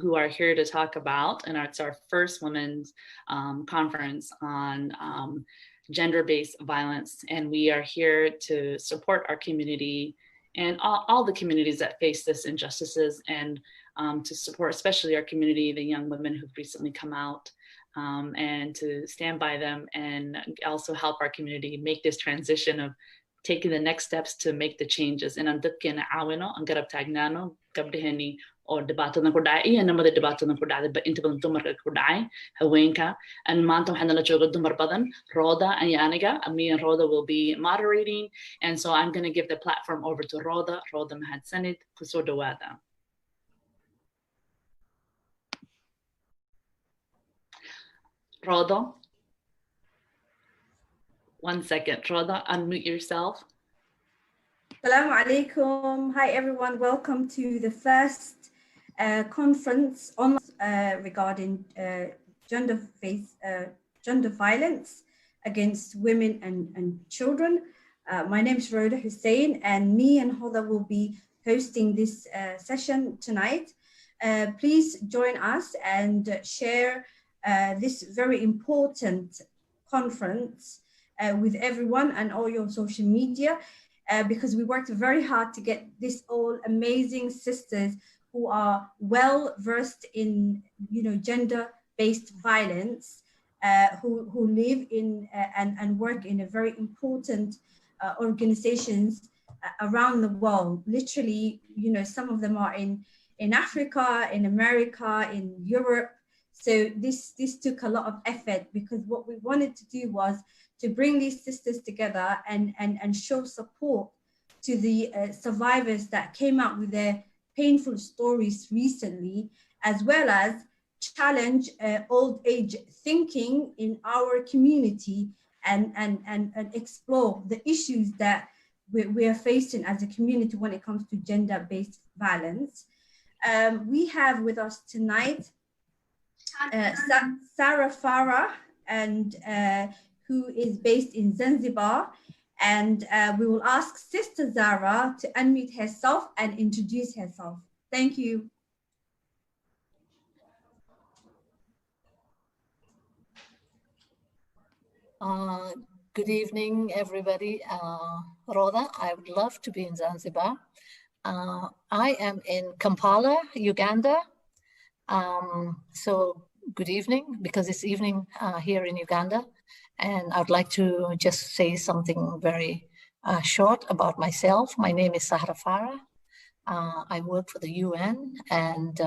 who are here to talk about, and it's our first women's conference on gender-based violence. And we are here to support our community and all the communities that face this injustices, and to support especially our community, the young women who've recently come out, and to stand by them and also help our community make this transition of taking the next steps to make the changes. And ang dadka na awino, ang garab tagnano, gabdeheni o debato na kudai, iyan naman the debato na kudai, ba inta bang dumar ka kudai, haweenka, and maanta waxaan nala jooga dumar badan, Roda and aniga, me and Roda will be moderating, and so I'm going to give the platform over to Roda. Roda mahadsanid, kusoo dhawaada. Roda. 1 second, Roda, unmute yourself. Assalamu alaikum. Hi everyone, welcome to the first conference on regarding gender violence against women and children. My name is Rhoda Hussein, and me and Hoda will be hosting this session tonight. Please join us and share this very important conference with everyone and all your social media, because we worked very hard to get this all amazing sisters who are well versed in, gender-based violence, who live in and work in a very important organizations around the world. Literally, some of them are in Africa, in America, in Europe. So this took a lot of effort, because what we wanted to do was to bring these sisters together and show support to the survivors that came out with their painful stories recently, as well as challenge old age thinking in our community and explore the issues that we are facing as a community when it comes to gender-based violence. We have with us tonight Sarah Farah, and who is based in Zanzibar, and we will ask Sister Zara to unmute herself and introduce herself. Thank you. Good evening, everybody. Rhoda, I would love to be in Zanzibar. I am in Kampala, Uganda. So good evening, because it's evening here in Uganda. And I'd like to just say something very short about myself. My name is Sarah Farah. I work for the UN, and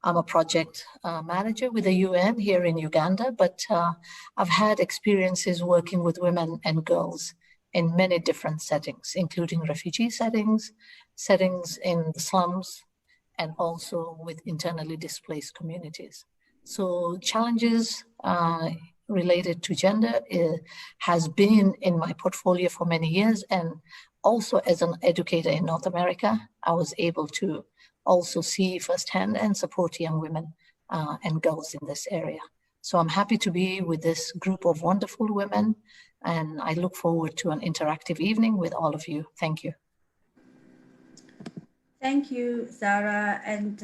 I'm a project manager with the UN here in Uganda, but I've had experiences working with women and girls in many different settings, including refugee settings, settings in the slums, and also with internally displaced communities. So challenges related to gender has been in my portfolio for many years, and also as an educator in North America, I was able to also see firsthand and support young women and girls in this area. So I'm happy to be with this group of wonderful women, and I look forward to an interactive evening with all of you. Thank you. Thank you, Zara, and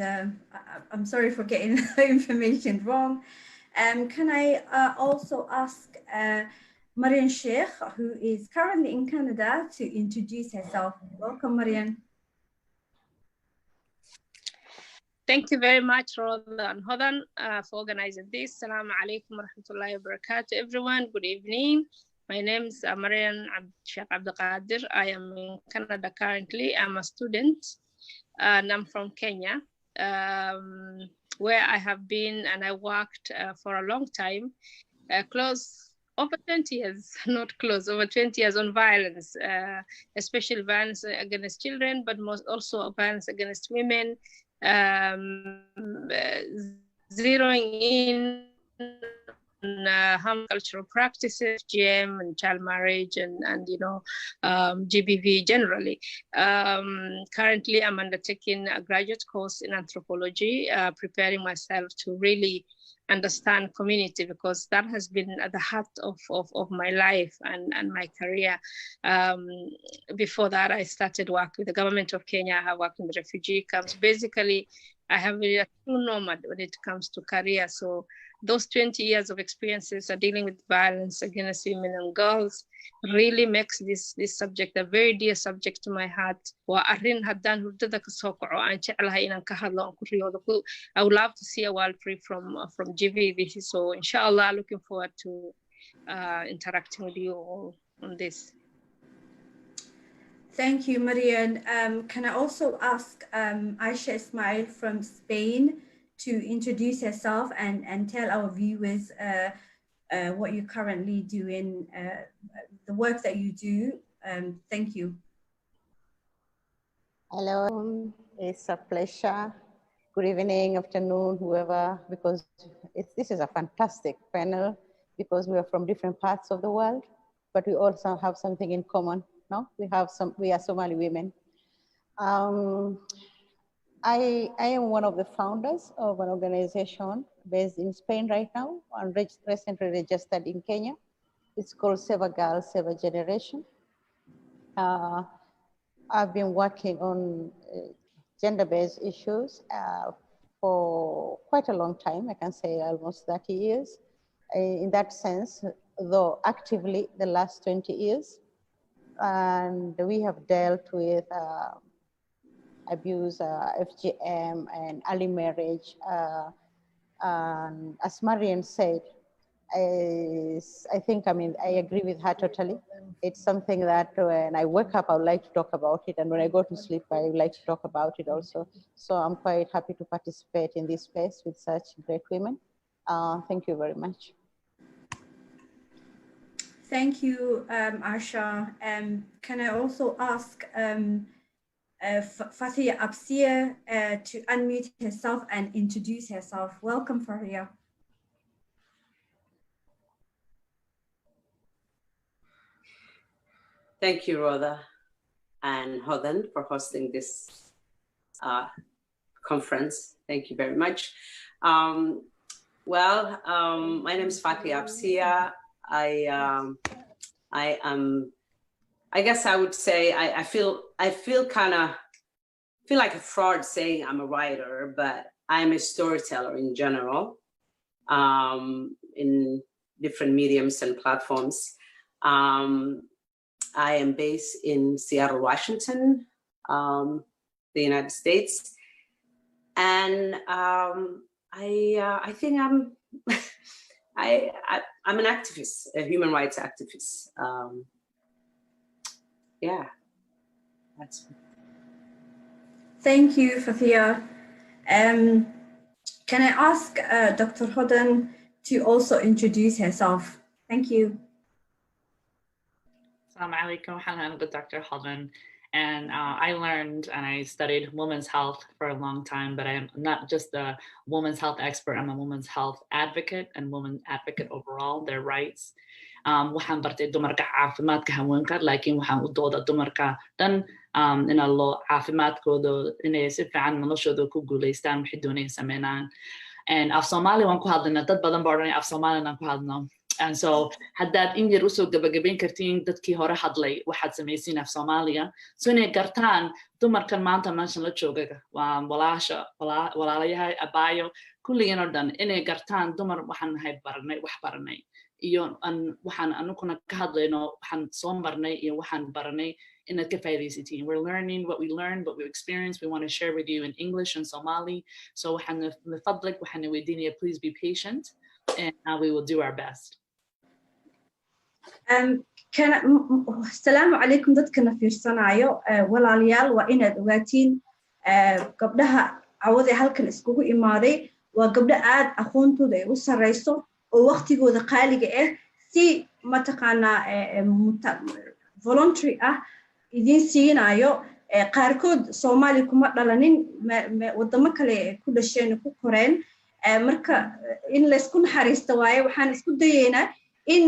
I'm sorry for getting the information wrong. Can I also ask Marian Sheikh, who is currently in Canada, to introduce herself? Welcome, Marian. Thank you very much, Rhoda and Hodan, for organizing this. Assalamu alaikum wa rahmatullahi wa barakatuh, everyone. Good evening. My name is Marian Sheikh Abdul Qadir. I am in Canada currently. I'm a student, and I'm from Kenya, where I have been and I worked for a long time, over 20 years, not close, over 20 years on violence, especially violence against children, but also violence against women, zeroing in harmful cultural practices, GM and child marriage, and GBV generally. Currently, I'm undertaking a graduate course in anthropology, preparing myself to really understand community, because that has been at the heart of my life and my career. Before that, I started work with the government of Kenya. I have worked in the refugee camps. Basically, I have been a true nomad when it comes to career. So those 20 years of experiences are dealing with violence against women and girls really makes this subject a very dear subject to my heart. I would love to see a world free from GVV. So inshallah, looking forward to interacting with you all on this. Thank you, Marian. Can I also ask Aisha Ismail from Spain to introduce herself and tell our viewers what you're currently doing, the work that you do. Thank you. Hello, it's a pleasure. Good evening, afternoon, whoever, because this is a fantastic panel because we are from different parts of the world, but we also have something in common. No, we are Somali women. I am one of the founders of an organization based in Spain right now and recently registered in Kenya. It's called Save a Girl, Save a Generation. I've been working on gender-based issues for quite a long time. I can say almost 30 years. In that sense, though actively the last 20 years. And we have dealt with abuse, FGM, and early marriage. And as Marian said, I think, I agree with her totally. It's something that when I wake up, I would like to talk about it. And when I go to sleep, I would like to talk about it also. So I'm quite happy to participate in this space with such great women. Thank you very much. Thank you, Aisha. Can I also ask Fathia Absia to unmute herself and introduce herself? Welcome, Fathia. Thank you, Rhoda and Hodan, for hosting this conference. Thank you very much. My name is Fathia Absia. I guess I would say I feel like a fraud saying I'm a writer, but I'm a storyteller in general, in different mediums and platforms. I am based in Seattle, Washington, the United States, and I think I'm an activist, a human rights activist. Yeah, that's. Thank you, Fathia. Can I ask Dr. Hodan to also introduce herself? Thank you. Assalamu alaikum, I'm Dr. Hodan, and I learned and I studied women's health for a long time, but I am not just a women's health expert, I'm a women's health advocate and women advocate overall, their rights. Waxaan bartay dumarka caafimaadka haweenka, laakiin waxaan u dooda dumarka dhan in allo caafimaadkooda inay si fiican noloshooda ku guuleystaan waxay doonayaan sameynaan. And af Soomaali waan ku hadlaynaa, dad badan baa odhanaya af Soomaalian aan ku hadlno. And so haddaad in yar usoo gabagabayn kartiin dadkii hore hadlay waxaad samaysiin af Soomaaliga so inay gartaan dumarkan maanta meeshan la jooga waa walaalayahay abaayo kulligeen oo dhan inay gartaan dumar waxaan nahay baranay wax baranay iyo waxaan anukuna ka hadlayno waxaan soo marnay iyo waxaan baranay inaad ka faa'iidaysatiin. We're learning what we learned, what we experienced. We want to share with you in English and Somali. So waxaan nafadlik waxaan weydiinaya, please be patient and we will do our best. Assalamu alaikum dadkana fiirsanayo walaalayaal waa inaad ogaatiin gabdhaha cawada halkan iskugu imaaday waa gabdho aad aqoontooda ay u sareyso oo waqtigooda qaaliga ah si mataqaanaa voluntary ah idin siinayo qaarkood Soomaali kuma dhalanin wadamo kale ku dhasheen ku koreen marka in la isku naxariisto waaye waxaan isku dayeynaa in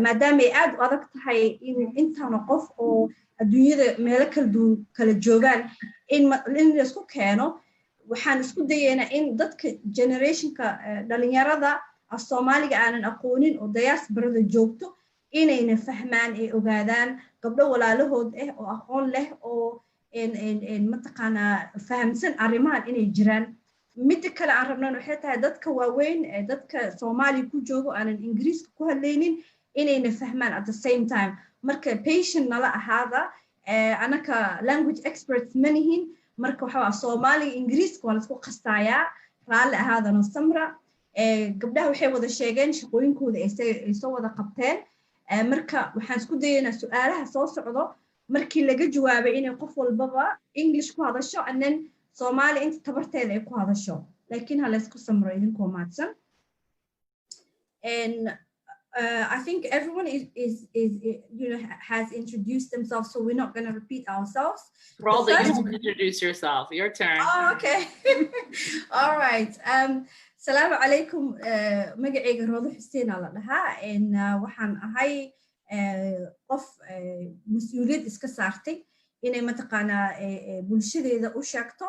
maadaama ay aad u adag tahay in intaan qof oo adduunyada meelo kala joogaan in la isku keeno waxaan isku dayeynaa in dadka generationka dhalinyarada af Soomaaliga aanan aqoonin oo diasporada joogto inayna fahmaan ay ogaadaan gabdho walaalahood ah oo aqoon leh oo mataqaanaa fahamsan arrimahan inay jiraan midda kale aan rabnaan waxay tahay dadka waaweyn ee dadka Soomaali ku joogo aanan Ingiriiska ku hadlaynin inayna fahmaan at the same time marka patient nala ahaada anaka language experts manihin marka waxa Soomaali Ingiriiska waa la isku qastayaa raali ahaadana samra gabdhaha waxay wada sheegeen shaqooyinkooda ay soo wada qabteen marka waxaan isku dayaynaa su'aalaha soo socdo markii laga jawaabay inay qof walbaba English ku hadasho and then Somali inta tabarteeda ay ku hadasho laakiin ha la isku samro idinkoo maadsan and I think everyone is you know has introduced themselves so we're not going to repeat ourselves. Rolda, you can introduce yourself. Your turn. Oh, okay. All right. Assalamu alaikum. Magacayga Rolda Hussein ala dhahaa and waxaan ahay qof mas'uuliyad iska saartay inay mataqaanaa bulshadeeda u sheegto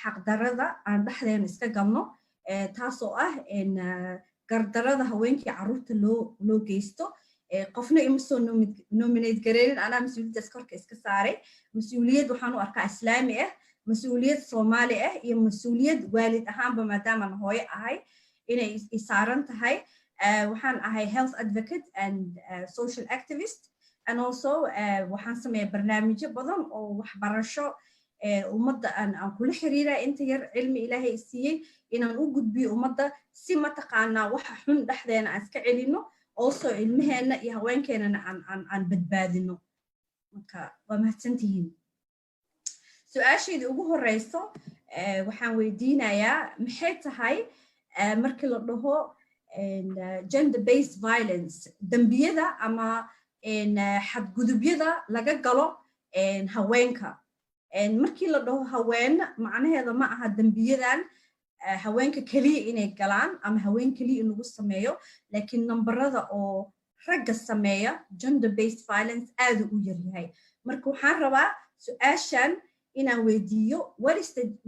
xaqdarrada aan dhexdeena iska galno taasoo ah gardarrada haweenkii carruurta loo geysto qofna ima soo nominate gareynin anaa mas-uuliyaddaas korka iska saaray mas-uuliyad waxaan u arkaa islaami ah mas-uuliyad Soomaali ah iyo mas-uuliyad waalid ahaanba maadaamaan hooyo ahay inay i saaran tahay waxaan ahay health advocate and social activist and also waxaan sameeyaa barnaamijyo badan oo waxbarasho ummadda aan kula xiriira inta yar cilmi ilaahay siiyey inaan u gudbiyo ummadda si mataqaanaa waxa xun dhexdeena aan iska celino also ilmaheena iyo haweenkeena aan badbaadino marka waa mahadsantihiin su'aasheeda ugu horeyso waxaan weydiinayaa maxay tahay markii la dhaho gender based violence dambiyada ama xadgudubyada laga galo haweenka markii la dhaho haween macnaheeda ma aha dambiyadan haweenka kaliya inay galaan ama haween kaliya in lagu sameeyo laakiin nambarada oo ragga sameeya gender based violence aad u yar yahay marka waxaan rabaa su'aashan inaan weydiiyo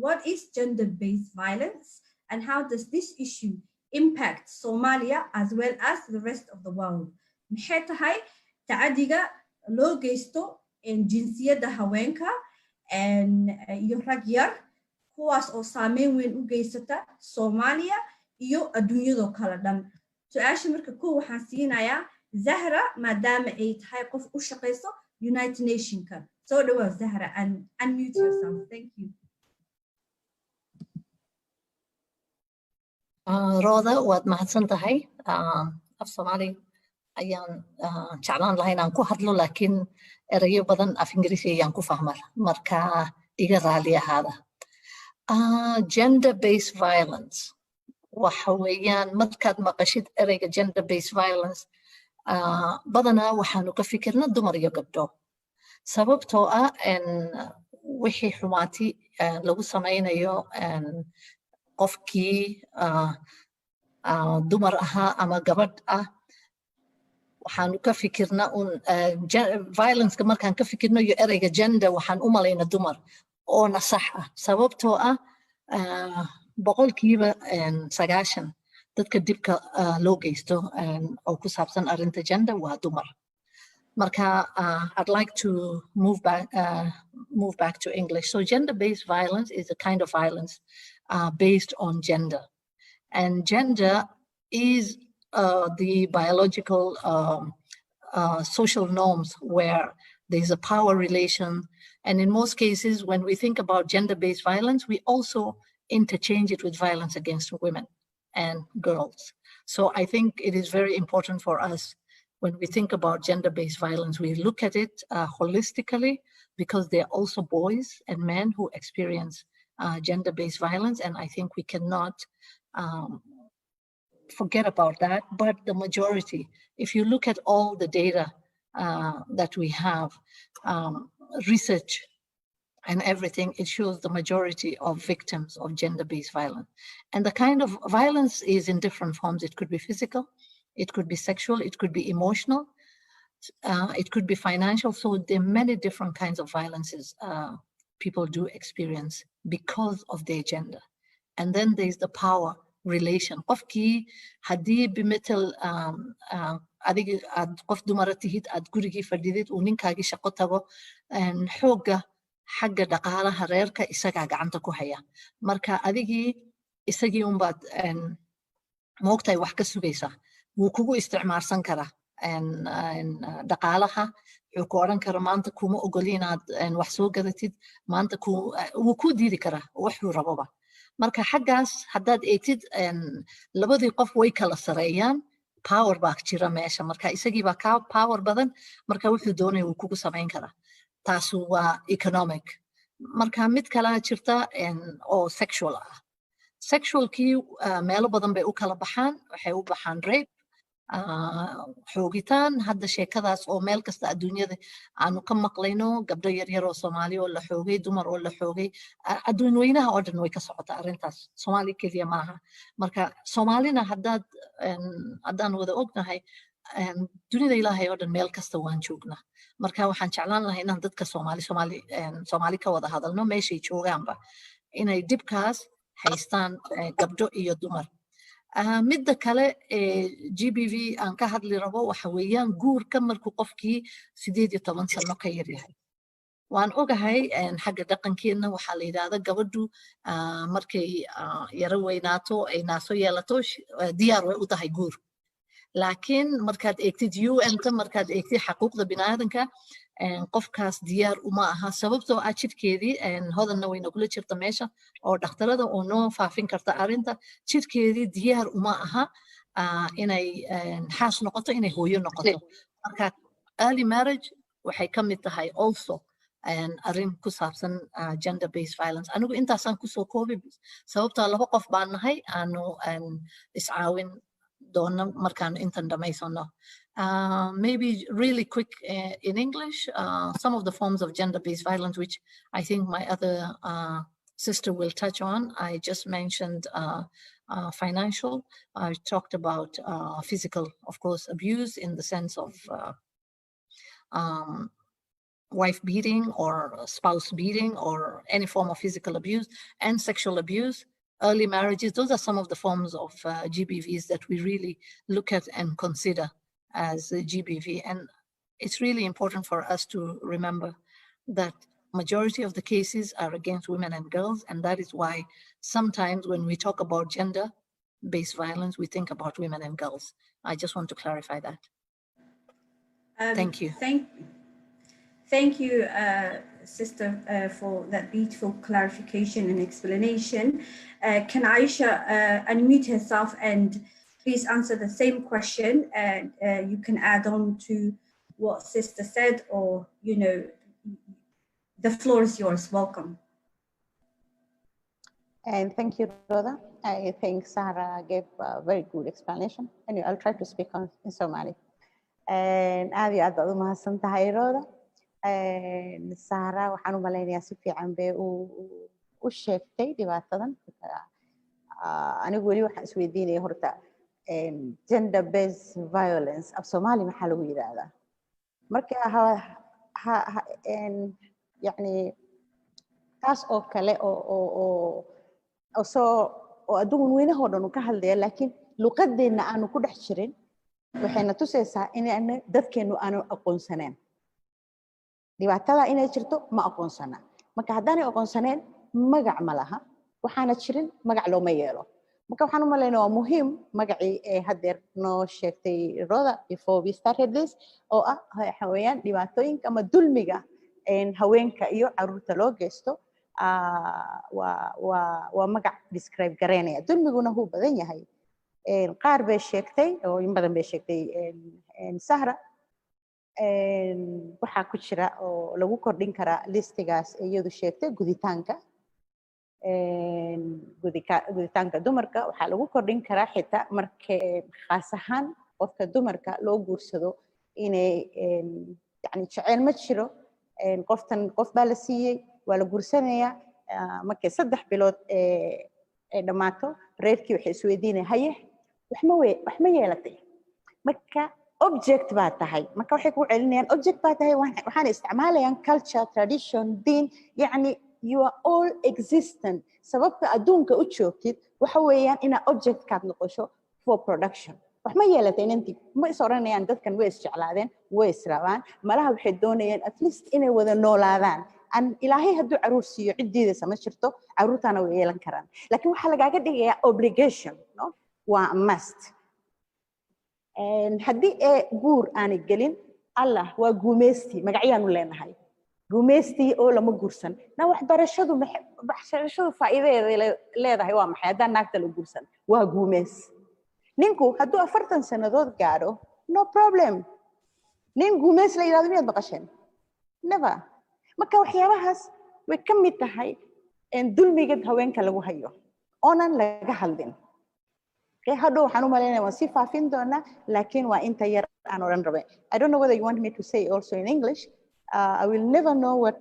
what is gender based violence and how does this issue impact Somalia as well as the rest of the world maxay tahay tacadiga loo geysto jinsiyadda haweenka iyo rag yar kuwaas oo saameyn weyn u geysata Soomaaliya iyo adduunyada kala dhan su'aasha marka waxaan siinayaa Zahra maadaama ay tahay qof u shaqeyso United Nationska soo dhawaad Zahra and unmute yourself thank you Roda waad mahadsan tahay af Soomaali ayaan jeclaan lahaa inaan ku hadlo laakiin erayo badan af Ingiriisi ayaan ku fahmaa marka iga raali ahaada gender based violence waxa weeyaan markaad maqashid ereyga gender based violence badanaa waxaanu ka fikirnaa dumar iyo gabdho sababtoo ah wixii xumaati lagu samaynayo qofkii dumar ahaa ama gabadh ah waxaanu ka fikirnaa violence-ka markaan ka fikirno iyo ereyga gender waxaan u malaynaa dumar oona sax ah sababtoo ah boqolkiiba 90 dadka dibka loo geysto oo ku saabsan arrinta gender waa dumar marka I'd like to move back to English so gender-based violence is a kind of violence based on gender and gender is the biological social norms where there's a power relation. And in most cases, when we think about gender-based violence, we also interchange it with violence against women and girls. So I think it is very important for us when we think about gender-based violence, we look at it holistically because there are also boys and men who experience gender-based violence. And I think we cannot forget about that, but the majority, if you look at all the data that we have, research and everything, it shows the majority of victims of gender-based violence. And the kind of violence is in different forms. It could be physical, it could be sexual, it could be emotional, it could be financial. So there are many different kinds of violences people do experience because of their gender. And then there's the power relation qofkii hadii bimetal adiga aad qof dumar tihid aad gurigii fadhidid uu ninkaagi shaqo tago xooga xagga dhaqaalaha reerka isagaa gacanta ku haya marka adigii isagii unbaad moogtahay wax ka sugaysaa wuu kugu isticmaalsan karaa dhaqaalaha wuxuu ku odhan kara maanta kuma ogoli inaad wax soo gadatid maanta wuu ku diidi karaa wuxuu raboba marka xaggaas haddaad eegtid labadii qof way kala sareeyaan power baa jira meesha marka isagii baa ka power badan marka wuxuu doonaya wuu kugu samayn karaa taasu waa economic marka mid kalaa jirta oo sexual ah sexualkii meelo badan bay u kala baxaan waxay u baxaan rape xoogitaan hadda sheekadaas oo meel kasta adduunyada aanu ka maqlayno gabdho yaryar oo Soomaali oo la xoogay dumar oo la xoogay adduun weynaha oo dhan way ka socotaa arrintaas Soomaali kaliya maaha marka Soomaalina haddaan wada ognahay dunida ilaahay oo dhan meel kasta waan joognaa marka waxaan jeclaan lahaa inaan dadka Soomaali ka wada hadalno meeshay joogaanba inay dibkaas haystaan gabdho iyo dumar midda kale GBV aan ka hadli rabo waxa weeyaan guurka markuu qofkii 18 sano ka yar yahay waan ogahay xagga dhaqankeena waxaa la yidhaahdaa gabadhu markay yaro weynaato ay naaso yeelato diyaar way u tahay guur laakiin markaad eegtid UN-ta markaad eegtid xuquuqda bini'aadanka qofkaas diyaar uma aha sababtoo ah jidhkeedii hodanna way nagula jirta meesha oo dhakhtarada oo noo faafin karta arrinta jidhkeedii diyaar uma aha inay xaas noqoto inay hooyo noqoto marka early marriage waxay ka mid tahay also arrin ku saabsan gender based violence anigu intaasaan kusoo koobi sababtoo laba qof baan nahay aanu iscaawin doona markaan intan dhamaysano maybe really quick in English some of the forms of gender based violence which I think my other sister will touch on I just mentioned financial I talked about physical of course abuse in the sense of wife beating or spouse beating or any form of physical abuse and sexual abuse early marriages those are some of the forms of GBVs that we really look at and consider as GBV and it's really important for us to remember that majority of the cases are against women and girls and that is why sometimes when we talk about gender based violence we think about women and girls I just want to clarify that thank you Thank you, Sister, for that beautiful clarification and explanation. Can Aisha unmute herself and please answer the same question? And you can add on to what Sister said, or, you know, the floor is yours. Welcome. And thank you, Rhoda. I think Sarah gave a very good explanation. Anyway, I'll try to speak in Somali. And Adi Adadu Mahasantahay, Rhoda. Sarah waxaan u malaynayaa si fiican bay u sheegtay dhibaatadan anigu weli waxaan isweydiinaya horta gender based violence af Soomaali maxaa lagu yiraahdaa marka yani taas oo kale oo adduun weynahoo dhan u ka hadlaya laakiin luqadeena aanu ku dhex jirin waxayna tusaysaa in dadkeenu aanu aqoonsaneen dhibaatada inay jirto ma aqoonsana marka haddaanay aqoonsaneen magac ma laha waxaana jirin magac looma yeelo marka waxaan u malaynaa waa muhiim magacii ee haddeer noo sheegtay Rhoda before we started this oo ah waxa weeyaan dhibaatooyinka ama dulmiga haweenka iyo carruurta loo geysto waa magac describe gareynaya dulmiguna huu badan yahay qaar bay sheegtay oo in badan bay sheegtay Sahra waxaa ku jira oo lagu kordhin karaa listigaas iyadu sheegtay guditaanka dumarka waxaa lagu kordhin karaa xitaa marka khaas ahaan qofka dumarka loo guursado inay yani jecel ma jiro qof baa la siiyey waa la guursanayaa markay 3 bilood ee dhammaato reerkii waxay isweydiinaya haye wax ma yeelatay marka object baa tahay marka waxay ku celinayaan object baa tahay waxaan isticmaalayaan culture tradition diin yani you are all existent sababta adduunka u joogtid waxa weeyaan ina object kaad noqosho for production wax ma yeelatay inantii ma is oranayaan dadkan way isjeclaadeen way israabaan malaha waxay doonayaan at least inay wada noolaadaan an ilaahay hadduu caruur siiyo ciddiidaysa ma jirto caruurtaana way yeelan karaan laakiin waxaa lagaaga dhigayaa obligation no waa must haddii guur aanay gelin allah waa guumeystii magacyaanu leenahay guumeystii oo lama guursan na waxbarashadu faa'iidadeeda leedahay waa maxay haddaan naagta la guursan waa guumeys ninku hadduu 40 sannadood gaadho no problem nin guumeys la yidhahdo miyaad maqasheen never marka waxyaabahaas way ka mid tahay dulmiga haweenka lagu hayo oonan laga hadlin hadhow waxaan u maleynayaa waan sii faafin doonaa laakiin waa inta yar aan oran rabay I don't know whether you want me to say also in English I will never know what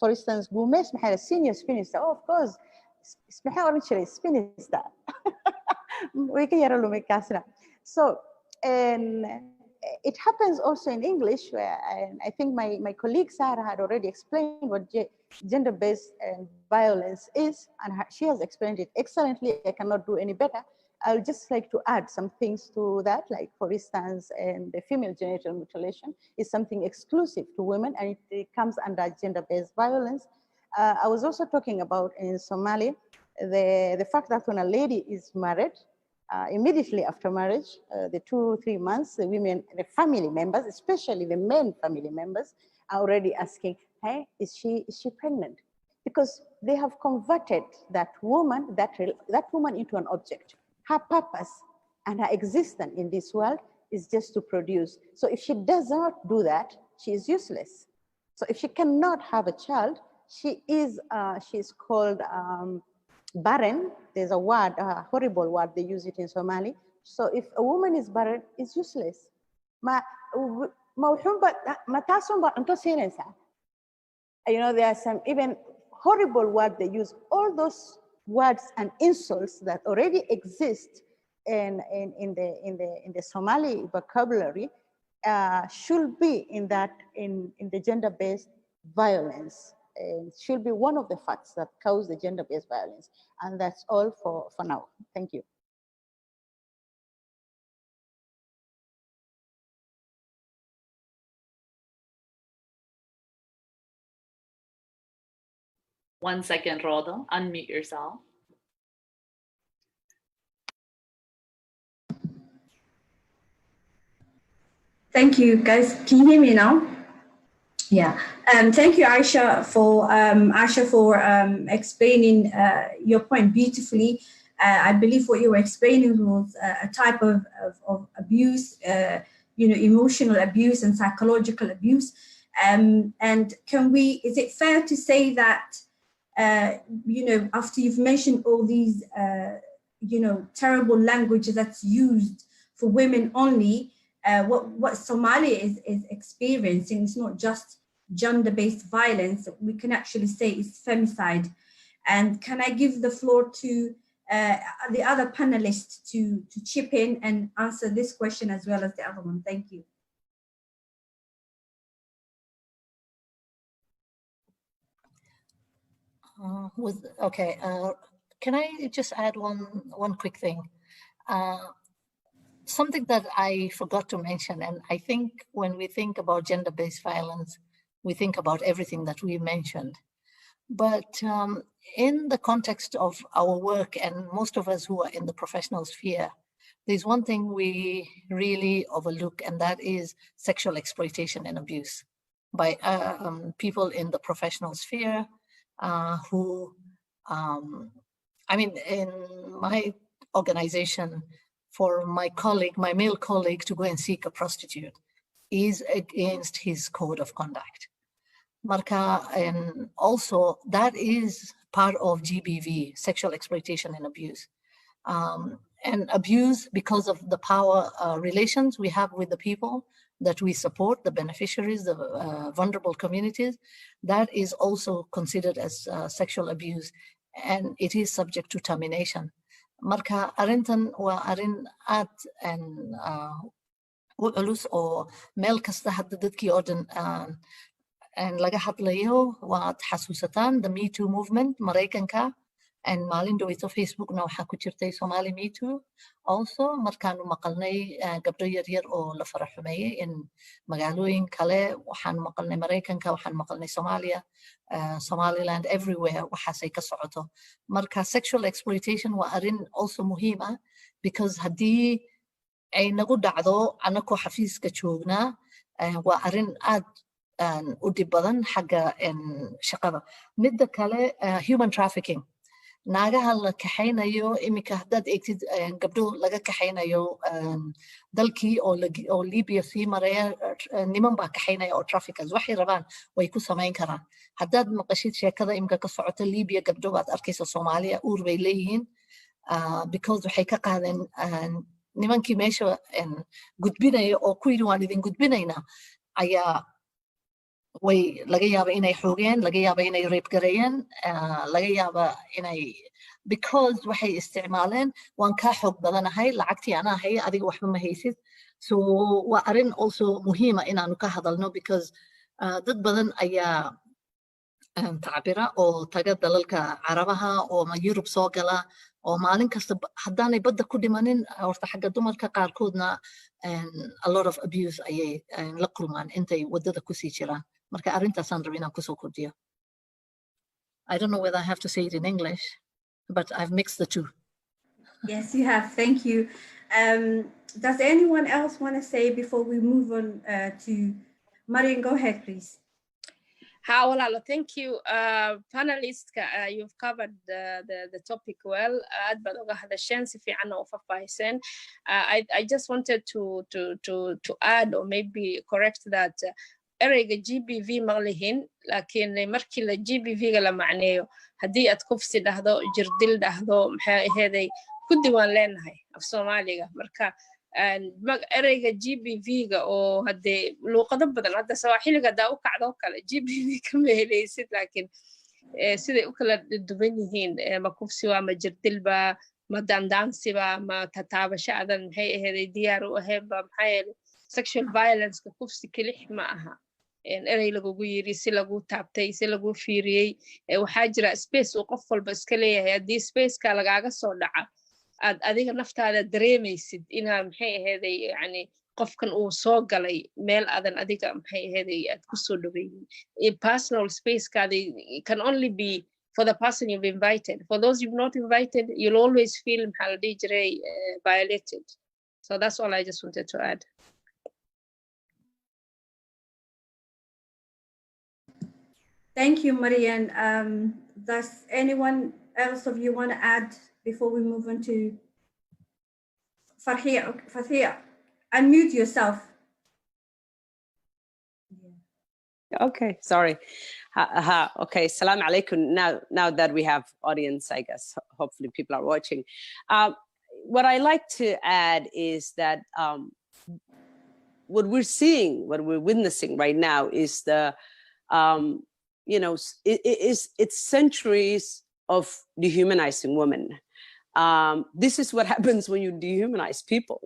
for instance guumeys maxay senior spinster oh of course maxay oran jiray spinster way ka yara lumay kaasna so it happens also in English where I think my colleague Sarah had already explained what gender-based violence is and she has explained it excellently. I cannot do any better. I would just like to add some things to that, like for instance, the female genital mutilation is something exclusive to women and it comes under gender-based violence. I was also talking about in Somalia, the fact that when a lady is married, immediately after marriage, the 2-3 months, the women, the family members, especially the men family members, are already asking, hey, is she pregnant? Because they have converted that woman, that woman into an object. Her purpose and her existence in this world is just to produce. So if she does not do that, she is useless. So if she cannot have a child, she is called barren. There's a word, a horrible word, they use it in Somali. So if a woman is barren, it's useless. You know, there are some even horrible words they use. All those words and insults that already exist in the Somali vocabulary should be in the gender-based violence. It should be one of the facts that cause the gender-based violence. And that's all for now. Thank you. One second, Rodo, unmute yourself. Thank you, guys. Can you hear me now? Yeah. Thank you, Aisha, for explaining your point beautifully. I believe what you were explaining was a type of abuse, you know, emotional abuse and psychological abuse. And is it fair to say that, you know, after you've mentioned all these, you know, terrible language that's used for women only, what Somalia is experiencing is not just gender-based violence, we can actually say it's femicide. And can I give the floor to the other panelists to chip in and answer this question as well as the other one? Thank you. Can I just add one quick thing? Something that I forgot to mention, and I think when we think about gender-based violence, we think about everything that we mentioned. But in the context of our work, and most of us who are in the professional sphere, there's one thing we really overlook, and that is sexual exploitation and abuse by people in the professional sphere who, I mean, in my organization, for my male colleague to go and seek a prostitute is against his code of conduct. Marka, and also that is part of GBV, sexual exploitation and abuse. And abuse because of the power relations we have with the people that we support, the beneficiaries, the vulnerable communities, that is also considered as sexual abuse, and it is subject to termination. Marka arrintan waa arrin aad u culus oo meel kasta hadda dadkii oo dhan laga hadlayo waad xasuusataan the Me Too movement Maraykanka and maalin dhaweyto Facebookna waxaa ku jirtay Somali Me Too also markaanu maqalnay gabdho yaryar oo la faraxumeeyay in magaalooyin kale waxaan maqalnay Mareykanka waxaan maqalnay Soomaaliya Somaliland everywhere waxaasay ka socoto marka sexual exploitation waa arrin also muhiim ah because haddii ay nagu dhacdo anakoo xafiiska joognaa waa arrin aad u dhib badan xagga shaqada midda kale human trafficking naagaha la kaxaynayo iminka haddaad eegtid gabdho laga kaxaynayo dalkii oo Libya sii maraya niman baa kaxaynaya oo traffickers waxay rabaan way ku samayn karaan haddaad maqashid sheekada iminka ka socota Libya gabdho baad arkaysa Soomaaliya uur bay leeyihiin because waxay ka qaadeen nimankii meesha gudbinaya oo ku yidhi waan idin gudbinaynaa ayaa way laga yaaba inay xoogeen laga yaaba inay rape gareeyeen laga yaaba inay because waxay isticmaaleen waan kaa xoog badanahay lacagtii anaa haya adiga waxba ma haysid so waa arrin also muhiima inaanu ka hadalno because dad badan ayaa tacbira oo taga dalalka carabaha oo Yurub soo gala oo maalin kasta haddaanay badda ku dhimanin horta xagga dumarka qaarkoodna a lot of abuse ayay la kulmaan intay waddada kusii jiraan marka arrintaasaan rabay inaan kusoo kordhiyo I don't know whether I have to say it in English but I've mixed the two. Yes, you have. Thank you. Does anyone else want to say before we move on to Marian? Go ahead, please. Walaalo, thank you. Panelists, you've covered the topic well. Aad baad uga hadasheen si fiican oo faahfaahisen. I just wanted to add or maybe correct that ereyga GBV ma lihin laakiin markii la GBV-ga la macneeyo haddii aad kufsi dhahdo jirdil dhahdo maxay aheeday ku diiwaan leenahay af Soomaaliga marka ereyga GBV-ga oo haddee luuqado badan hadda Sawaaxiliga daa u kacdo kale GBV kama helaysid laakiin siday u kala duwan yihiin ma kufsi waa ma jirdilba ma dandaansiba ma tataabasho adan maxay aheeday diyaar u ahaynba maxaa yeelay sexual violence ka kufsi kelix ma aha erey lagugu yiri si lagu taabtay si lagu fiiriyay waxaa jira space uu qof walba iska leeyahay haddii spaceka lagaaga soo dhaca aad adiga naftaada dareemaysid inaa maxay aheeday yani qofkan uu soo galay meel adan adiga maxay aheeday aad ku soo dhaweynin personal spacekaada can only be for the person you've invited for those you've not invited you'll always feel maxaa la dhihi jiray violated so that's all I just wanted to add. Thank you, Marian. Does anyone else of you want to add before we move on to Farhia? Unmute yourself. Okay, sorry. Okay, Assalamu alaikum. Now that we have audience, I guess, hopefully people are watching. What I like to add is that what we're seeing, what we're witnessing right now is the it's centuries of dehumanizing women. This is what happens when you dehumanize people,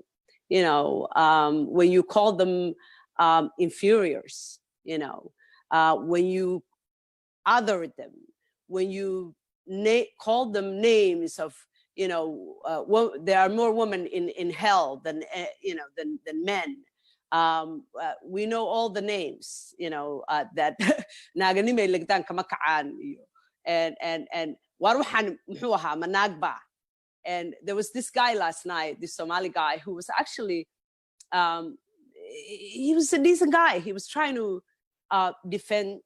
when you call them inferiors, when you other them, when you call them names of, there are more women in hell than men. We know all the names, that naganime legdan kama kacaan and waruhan muxuu ahaa managba. And there was this guy last night, this Somali guy who was actually he was a decent guy. He was trying to defend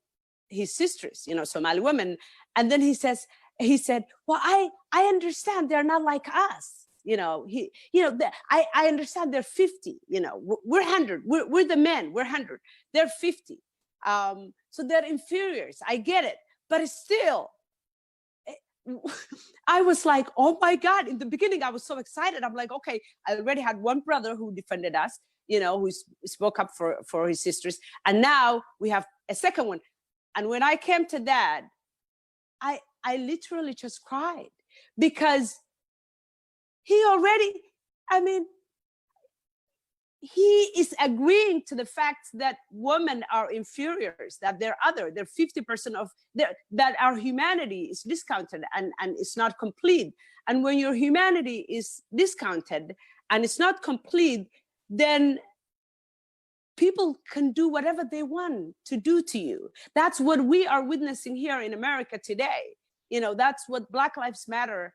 his sisters, Somali women, and then he said, well, I understand they're not like us. I understand they're 50, we're 100, we're the men, we're 100, they're 50. So they're inferiors, I get it, but it's still, I was like, oh my God, in the beginning, I was so excited. I'm like, okay, I already had one brother who defended us, who spoke up for his sisters. And now we have a second one. And when I came to that, I literally just cried because he already, he is agreeing to the fact that women are inferiors, that they're 50% of that our humanity is discounted and it's not complete. And when your humanity is discounted and it's not complete, then people can do whatever they want to do to you. That's what we are witnessing here in America today. You know, that's what Black Lives Matter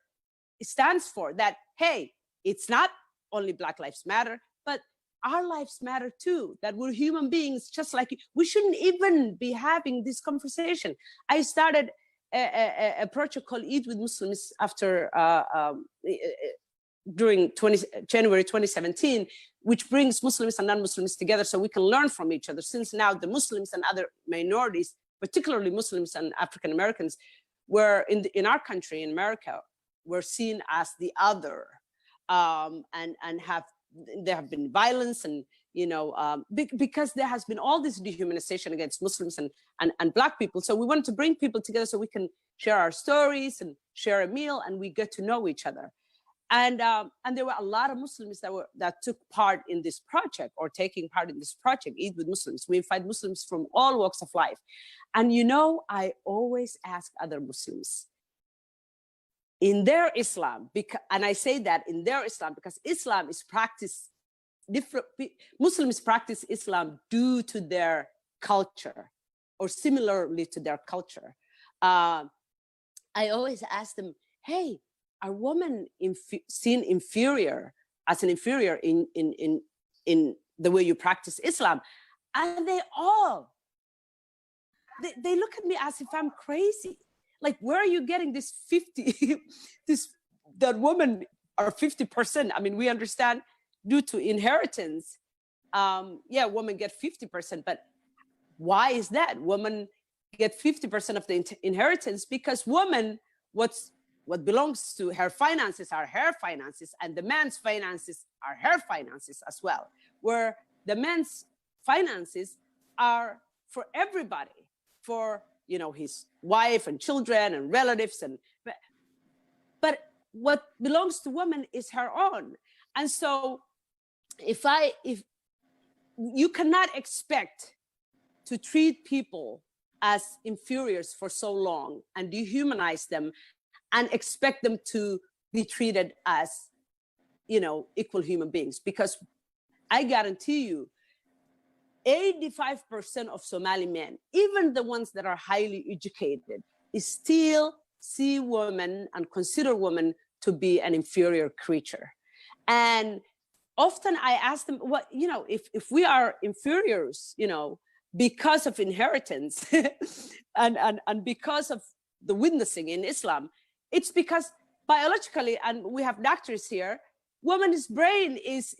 stands for, that, hey, it's not only Black Lives Matter, but our lives matter too, that we're human beings just like you. We shouldn't even be having this conversation. I started a project called Eat with Muslims after during January 2017, which brings Muslims and non-Muslims together so we can learn from each other, since now the Muslims and other minorities, particularly Muslims and African Americans, were in our country, in America, were seen as the other, and there have been violence, and because there has been all this dehumanization against Muslims and Black people. So we wanted to bring people together so we can share our stories and share a meal, and we get to know each other. And there were a lot of Muslims that took part in this project, or taking part in this project, Eat with Muslims. We invite Muslims from all walks of life. And I always ask other Muslims, in their Islam, and I say that in their Islam because Islam is practiced different. Muslims practice Islam due to their culture, or similarly to their culture. I always ask them, hey, are women seen inferior, as an inferior in the way you practice Islam? And they look at me as if I'm crazy. Like, where are you getting this 50, that women are 50%? I mean, we understand due to inheritance, women get 50%, but why is that? Women get 50% of the inheritance because women, what belongs to her finances are her finances, and the man's finances are her finances as well, where the man's finances are for everybody, for his wife and children and relatives, but what belongs to women is her own. And so if you cannot expect to treat people as inferiors for so long and dehumanize them and expect them to be treated as equal human beings, because I guarantee you 85% of Somali men, even the ones that are highly educated, still see women and consider women to be an inferior creature. And often I ask them, if we are inferiors, because of inheritance and because of the witnessing in Islam, it's because biologically, and we have doctors here, woman's brain is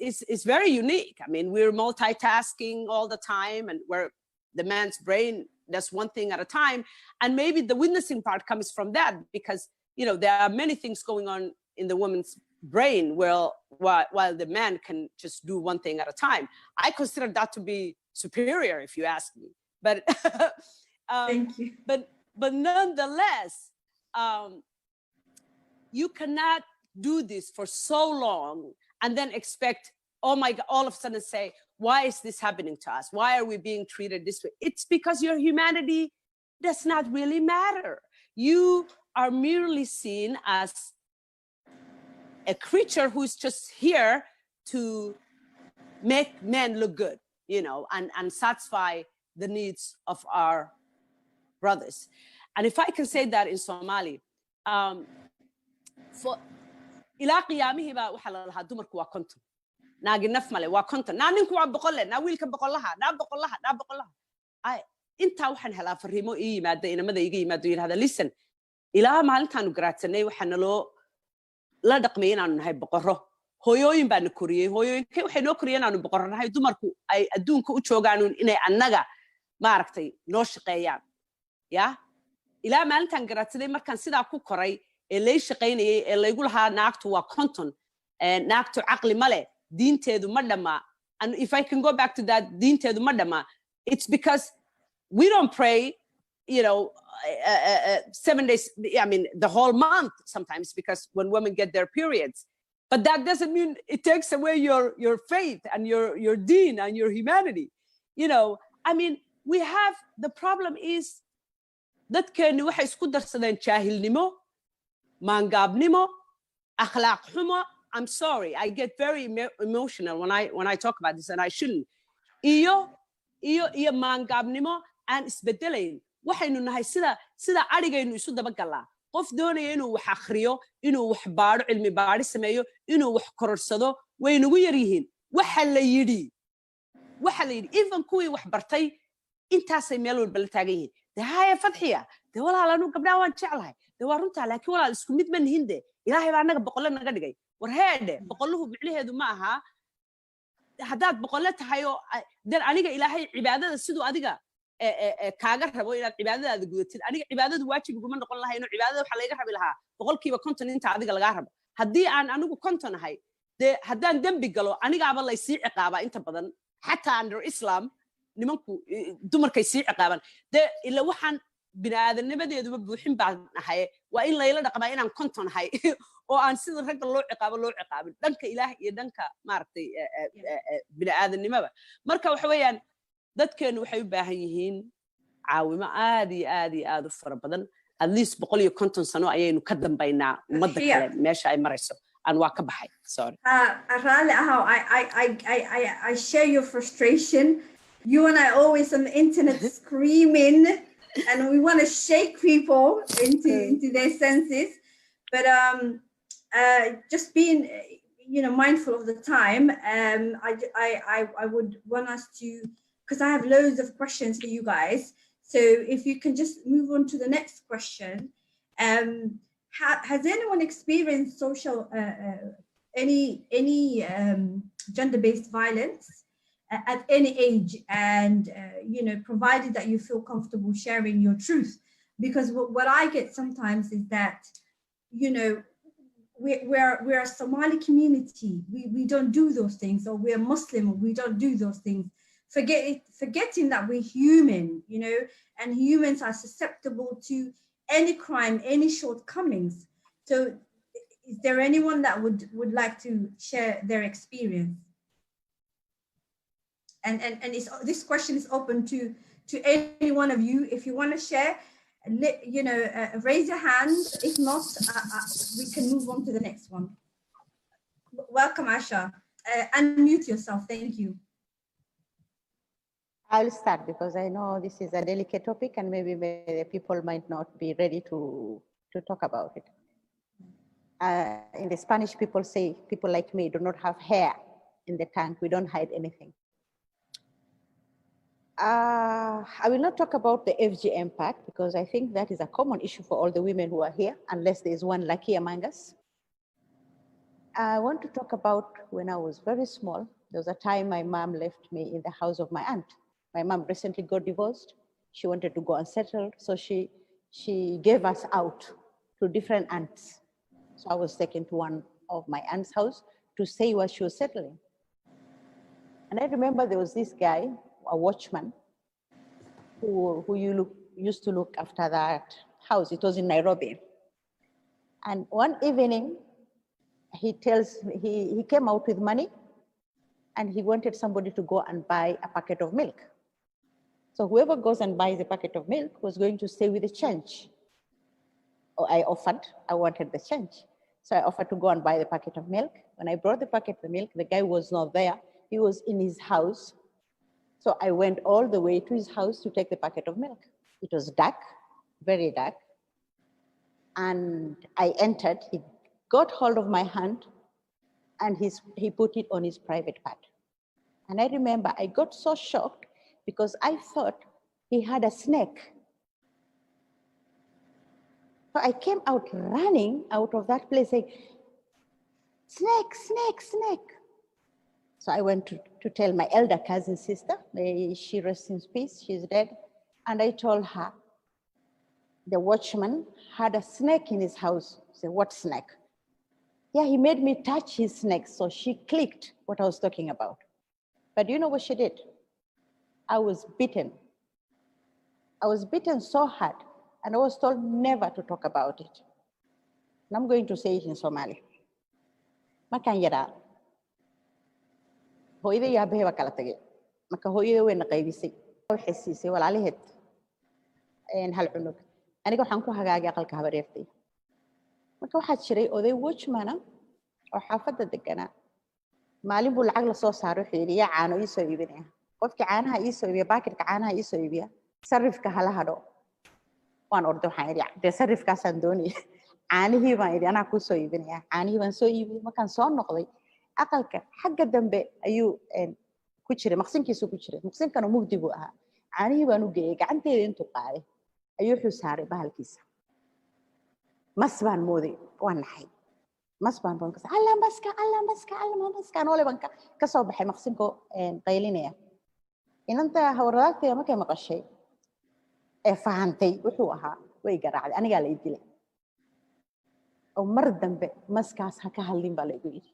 very unique. I mean, we're multitasking all the time, and where the man's brain does one thing at a time. And maybe the witnessing part comes from that, because there are many things going on in the woman's brain while the man can just do one thing at a time. I consider that to be superior, if you ask me. But thank you. But nonetheless, you cannot do this for so long and then expect, oh my God, all of a sudden say, why is this happening to us? Why are we being treated this way? It's because your humanity does not really matter. You are merely seen as a creature who's just here to make men look good, and satisfy the needs of our brothers. And if I can say that in Somali, for ilaa qiyaamihii baa waxaa la lahaa dumarku waa konton, naagi naf male waa konton, naa ninku waa boqolle, naa wiilka boqollaha, naa boqollaha. Intaa waxaan helaa fariimo ii yimaada, inamada iga yimaado yidhahda, listen, ilaa maalintaanu garaadsanay waxaa naloo la dhaqmay inaanu nahay boqorro. Hooyooyin baana koriyey, hooyooyinkay waxay noo koriyeen inaanu boqorro nahay, dumarku ay adduunka u joogaan inay annaga maaragtay noo shaqeeyaan. Ilaa maalintaan garaadsaday markaan sidaa ku koray, ee lay shaqaynayay, ee laygu lahaa naagtu waa konton, naagtu caqli male, diinteedu ma dhamma. And if I can go back to that, diinteedu ma dhamma, it's because we don't pray, 7 days, I mean, the whole month sometimes, because when women get their periods, But that doesn't mean it takes away your faith and your deen and your humanity. You know, I mean, we have, the problem is dadkeenu waxay isku darsadeen jaahilnimo, maangaabnimo, akhlaaq xumo. I'm sorry, I get very emotional when I talk about this, and I shouldn't. Iyo maangaabnimo aan isbedelayn. Waxaynu nahay sida arigaynu isu dabagalaa. qof doonaya inuu wax akhriyo, inuu wax baadho, cilmi baadhi sameeyo, inuu wax kororsado, way nagu yar yihiin. Waxa la yidhi even kuwii wax bartay intaasay meel walba la taagan yihiin. de haya fadxiya, de walaal anu gabdhaha waan jeclahay, de waa runtaa, laakiin walaal isku mid ma nihin de, ilaahay baa annaga boqolle naga dhigay. war heedhe, boqolluhu micnaheedu ma aha haddaad boqolle tahay oo dan aniga ilaahay cibaadada siduu adiga kaaga rabo inaad cibaadadaada gudatid. aniga cibaadadu waajib iguma noqon lahay, inuu cibaadada waxa layga rabi lahaa 100% inta adiga lagaa rabo. haddii aan anigu 50 ahay, dee haddaan dembi galo anigaaba laysii ciqaabaa inta badan, xataa under Islam nimanku dumarkay sii ciqaaban. dee ila waxaan bini'aadamnimadeeduba buuxin baan ahay, waa in layla dhaqmaa inaan 50 ahay oo aan sida ragga loo ciqaabin dhanka ilaah iyo dhanka maaragtay bini'aadamnimada. marka waxa weeyaan dadkeenu waxay u baahan yihiin caawimo aad iyo aad u fara badan. at least 150 sano ayaynu ka dambaynaa ummadda kale meesha ay marayso. aan waa ka baxay, sorry. Rale, I share your frustration. You and I always on the internet screaming, and we want to shake people into their senses. But just being, mindful of the time, I would want us to, because I have loads of questions for you guys. So if you can just move on to the next question. Has anyone experienced any gender-based violence at any age, and provided that you feel comfortable sharing your truth? Because what I get sometimes is that we're a Somali community, we don't do those things, or we're Muslim, we don't do those things, forgetting that we're human, and humans are susceptible to any crime, any shortcomings. So is there anyone that would like to share their experience? And this question is open to any one of you. If you want to share, raise your hand. If not, we can move on to the next one. Welcome, Asha. Unmute yourself. Thank you. I'll start because I know this is a delicate topic and maybe the people might not be ready to talk about it. In the Spanish, people say, people like me do not have hair in the tank. We don't hide anything. I will not talk about the FGM part because I think that is a common issue for all the women who are here, unless there's one lucky among us. I want to talk about when I was very small. There was a time my mom left me in the house of my aunt. My mom recently got divorced. She wanted to go unsettled, so she gave us out to different aunts. So I was taken to one of my aunt's house to say where she was settling. And I remember there was this guy, a watchman, who used to look after that house. It was in Nairobi. And one evening, he came out with money, and he wanted somebody to go and buy a packet of milk. So whoever goes and buys a packet of milk was going to stay with the change. I wanted the change. So I offered to go and buy the packet of milk. When I brought the packet of milk, the guy was not there. He was in his house. So I went all the way to his house to take the packet of milk. It was dark, very dark. And I entered, he got hold of my hand and he put it on his private part. And I remember I got so shocked because I thought he had a snake. So I came out running out of that place saying, snake, snake, snake. So I went to tell my elder cousin sister, may she rest in peace, she's dead. And I told her, the watchman had a snake in his house. I said, what snake? Yeah, he made me touch his snake. So she clicked what I was talking about. But you know what she did? I was bitten. I was bitten so hard, and I was told never to talk about it. And I'm going to say it in Somali. markaan yaraa hooyada iyo aabbahay baa kala tagay marka hooyada wayna qaybisay waxay siisay walaalaheed hal cunug aniga waxaan ku hagaagay aqalka habareertay marka waxaa jiray oday watchman oo xaafadda deganaa maalin buu lacag la soo saaray wuxuu yidhi yaa caano ii soo iibinaya qofkii caanaha ii soo iibiya baakirka caanaha ii soo iibiya sarifka hala hadho waan orday waxaan idhi dee sarifkaasaan doonaya caanihii baan idhi anaa kuu soo iibinaya caanihii baan soo iibiyey markaan soo noqday aqalka xagga dambe ayuu ku jiray maqsinkiisu ku jiray maqsinkana mugdi buu ahaa caanihii baan u geeyey gacanteeda intuu qaaday ayuu wuxuu saaray bahalkiisa mas baan mooday waan naxay mas baan bonkas alla maska noole baan ka soo baxay maqsinko qaylinaya inanta hawradaagteeda markay maqashay ee fahantay wuxuu ahaa way garaacday anigaa la ii dilay oo mar dambe maskaas ha ka hadlin baa la igu yidhi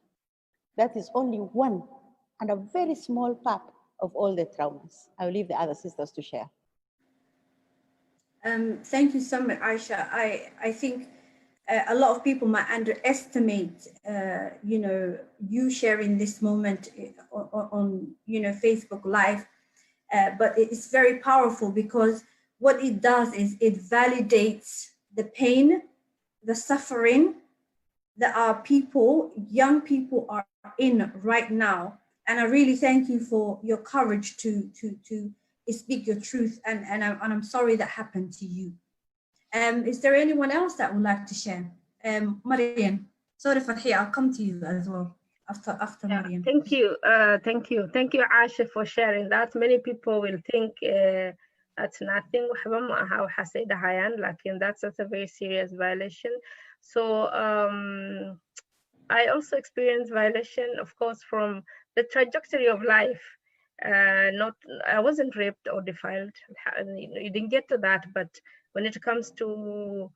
that is only one and a very small part of all the traumas. I will leave the other sisters to share. Thank you so much, Aisha. I think a lot of people might underestimate, you sharing this moment on Facebook Live, but it's very powerful because what it does is it validates the pain, the suffering that our people, young people are in right now. And I really thank you for your courage to speak your truth. And I'm sorry that happened to you. Is there anyone else that would like to share? Marian, sorry Farhi, I'll come to you as well after Marian. Thank you, Aisha, for sharing that. Many people will think that's nothing. That's a very serious violation. So I also experienced violation, of course, from the trajectory of life. I wasn't raped or defiled. You didn't get to that, but when it comes to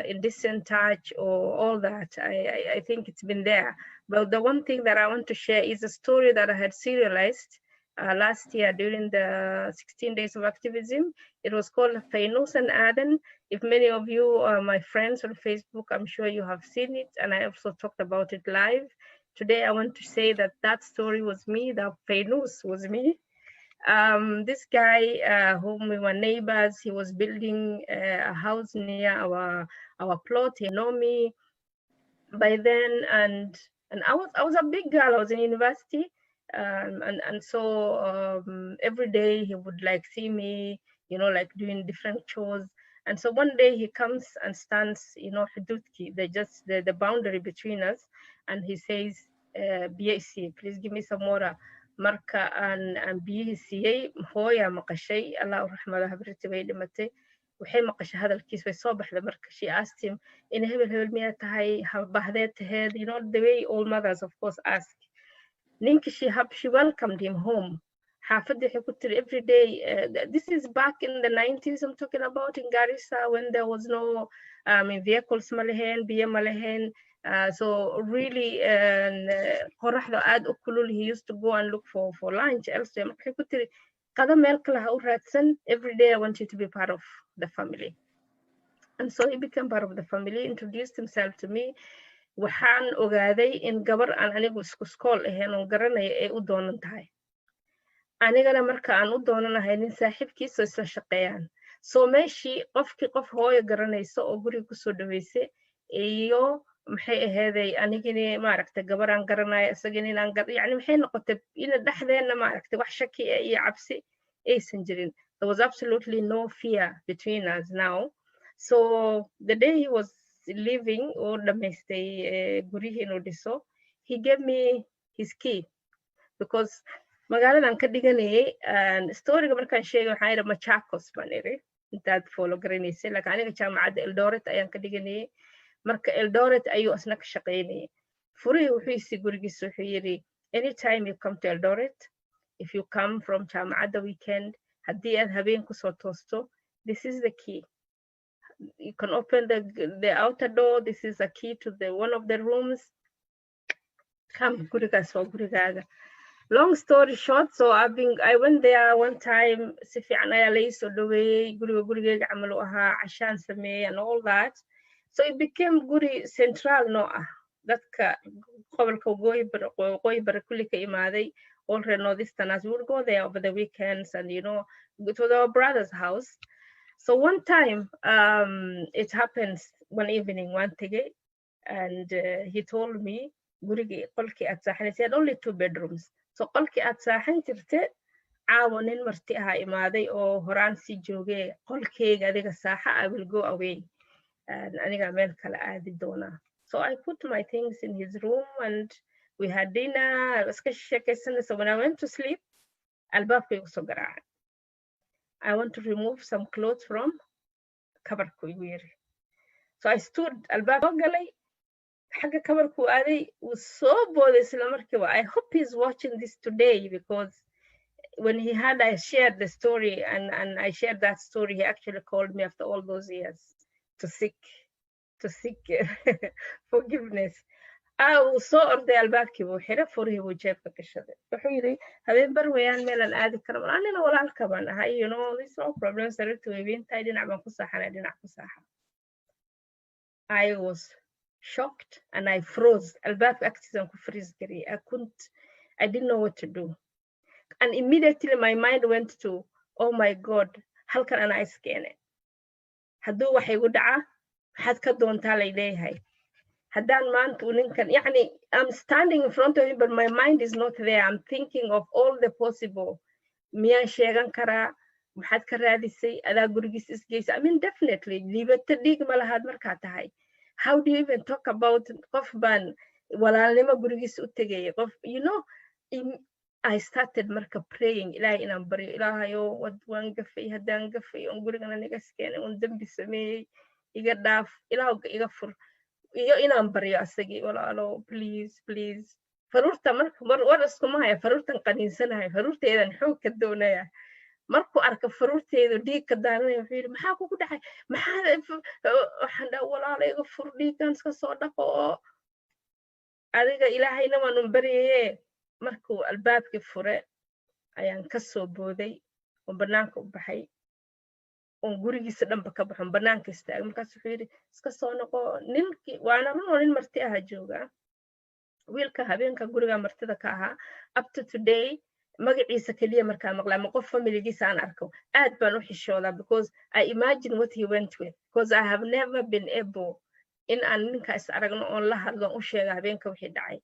indecent touch or all that, I think it's been there. But the one thing that I want to share is a story that I had serialized last year during the 16 days of activism. It was called Fainus and Aden. If many of you are my friends on Facebook, I'm sure you have seen it, and I also talked about it live. Today, I want to say that story was me, that Fainus was me. This guy, whom we were neighbors, he was building a house near our plot. He knew me by then, and I was a big girl. I was in university, and so every day he would like see me, like doing different chores. And so one day he comes and stands, hududki, the boundary between us, and he says, BAC, please give me some water. Marka aan biyihii siiyey hooya maqashay allah u raxmada habriti way dhimatay waxay maqashay hadalkiis way soo baxday marka she asked him in hebel miyaa tahay bahdeed taheed the way all mothers of course ask ninki she welcomed him home xaafadda waxay ku tiri every day this is back in the 90s I'm talking about in Garissa when there was no vehicles ma lahayn biyo ma lahayn. So really, qoraxda aad u kulul, he used to go and look for lunch elsewhere. Markay ku tiri qada meel kale ha u raadsan, every day I want you to be part of the family. And so he became part of the family, introduced himself to me. Waxaan ogaaday in gabar aan anigu isku skool ahayn oo garanaya ay u doonan tahay. Anigana marka aan u doonanahay nin saaxiibkiisa isla shaqeeyaan. So meeshii qofkii qof hooyo garanayso oo guriga kusoo dhaweysay iyo maxay ahaday anigini maaragtay gabaraan garanaya isagina inaan yani maxay noqotay ina dhexdeena maaragtay wax shaki iyo cabsi aysan jirin. There was absolutely no fear between us now. So the day he was leaving or dhamaystay gurihii inuu dhiso, he gave me his key because magaaladan ka dhiganayay storyga markaan sheegay waxaan idhi Machakos baan idhi intaad follow garanaysay laakiin aniga jaamacadda Eldoret ayaan ka dhiganayay. Marka Eldoret ayuu asna ka shaqeynayay. Furihii wuxuu isi gurigiisa wuxuu yidhi anytime you come to Eldoret, if you come from jaamacadda weekend, haddii aad habeen kusoo toosto, this is the key. You can open the outer door. This is a key to one of the rooms. Come, gurigaas waa gurigaaga. Long story short, so I went there one time, si fiican ayaa la ii soo dhaweeyey, gurigeyga camal u ahaa, cashaan sameeyey and all that. So it became guri central no ah. dadka gobolka waqooyi bari kulli ka imaaday, all northeasterners, we would go there over the weekends, and you know, it was our brother's house. So one time, it happens one evening, one day, and he told me, gurigi qolki aad saaxan, he had only 2 bedrooms. So qolki aad saaxan jirte, caawa nin marti aha imaaday oo horaan si joogay qolkeyga adiga saaxa, I will go away. And aniga meel kale aadi doona. So I put my things in his room and we had dinner. I was ka sheekaysanay. So when I went to sleep, albaabka igu soo garaacay. I want to remove some clothes from kabarku igu yiri. So I stood, albaabka galay, xagga kabarku aaday, uu soo booday isla markiiba. I hope he's watching this today, because when I shared the story and I shared that story, he actually called me after all those years to seek forgiveness. uu soo orday albaabkii buu xiray, furihii buu jeebka gashaday. Wuxuu yiri, habeen bar weeyaan meelan aadi karo. Anina walaalka baan ahay, you know, this no problem. Sarirtu way weyntahay, dhinac baan ku saaxanay, dhinac ku saaxa. I was shocked and I froze. Albaabka agtiisaan ku freeze gariyay. I didn't know what to do. And immediately my mind went to, oh my God, halkan ana iskeenay. Hadduu wax igu dhaca, maxaad ka doontaa lay leeyahay. Haddaan maanta uu ninkan, yani, I'm standing in front of him, but my mind is not there. I'm thinking of all the possible. Miyaan sheegan karaa, maxaad ka raadisay, adaa gurigiis isgeysa. I mean, definitely, liibata dhiig ma lahaad markaa tahay. How do you even talk about qof baan walaalnimo gurigiis u tegaya, qof, you know, I started marka praying, ilaahay inaan baryo, ilaahayo waan gafay, haddaan gafay, on gurigana niga iskeenay, on dambi sameeyey, iga dhaaf, ilaahowga iga fur, iyo inaan baryo asagii, walaalo, please. Faruurta marka war iskuma haya, faruurtan qaniinsanahay, faruurteedan xoog ka doonaya. Markuu arka faruurteedu dhiig ka daananaya, wuxuu yidhi, maxaa kugu dhacay, waxaan dhaha, walaalo iga fur, dhiiggan iska soo dhaqo oo adiga ilaahayna waan baryaye. Markuu albaabkii fure ayaan ka soo booday oo banaanka u baxay, oo gurigiisa dhanba ka baxo, banaanka istaagay. Markaas wuxuu yidhi, iska soo noqo, ninkii waana runoo nin marti aha jooga, wiilka habeenka guriga martida ka ahaa. Up to today, magaciisa keliya markaan maqlaa, ma qof familigiisa aan arko, aad baan u xishoodaa, because I imagine what he went with, because I have never been able in aan ninka is aragno oon la hadlo u sheega habeenka wixii dhacay.